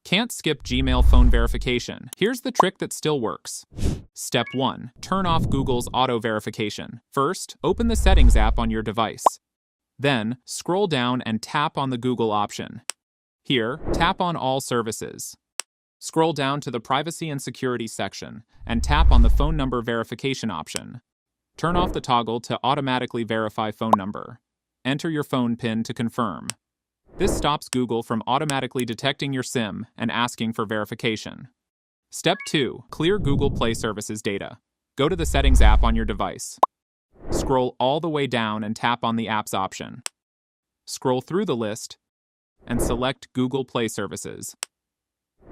Can't skip Gmail phone verification. Here's the trick that still works. Step 1. Turn off Google's auto verification. First, open the Settings app on your device. Then, scroll down and tap on the Google option. Here, tap on All Services. Scroll down to the Privacy and Security section and tap on the phone number verification option. Turn off the toggle to automatically verify phone number. Enter your phone PIN to confirm. This stops Google from automatically detecting your SIM and asking for verification. Step 2. Clear Google Play Services data. Go to the Settings app on your device. Scroll all the way down and tap on the Apps option. Scroll through the list and select Google Play Services.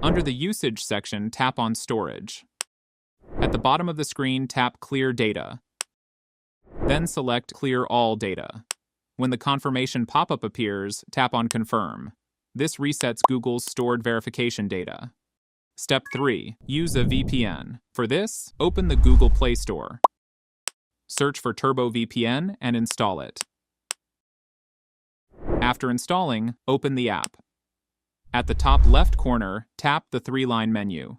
Under the Usage section, tap on Storage. At the bottom of the screen, tap Clear Data. Then select Clear All Data. When the confirmation pop-up appears, tap on Confirm. This resets Google's stored verification data. Step 3. Use a VPN. For this, open the Google Play Store. Search for TurboVPN and install it. After installing, open the app. At the top left corner, tap the 3-line menu.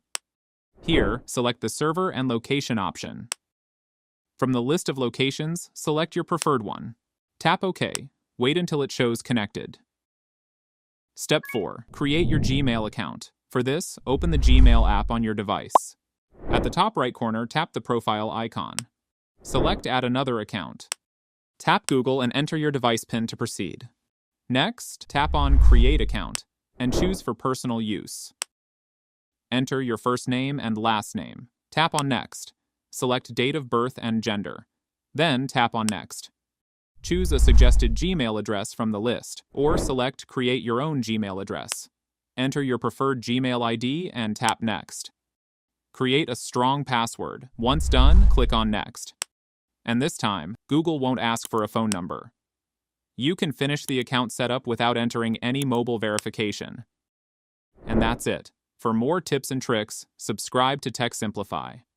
Here, select the Server and Location option. From the list of locations, select your preferred one. Tap OK. Wait until it shows connected. Step 4. Create your Gmail account. For this, open the Gmail app on your device. At the top right corner, tap the profile icon. Select Add another account. Tap Google and enter your device PIN to proceed. Next, tap on Create Account and choose for personal use. Enter your first name and last name. Tap on Next. Select date of birth and gender. Then tap on Next. Choose a suggested Gmail address from the list, or select Create your own Gmail address. Enter your preferred Gmail ID and tap Next. Create a strong password. Once done, click on Next. And this time, Google won't ask for a phone number. You can finish the account setup without entering any mobile verification. And that's it. For more tips and tricks, subscribe to Tech Simplify.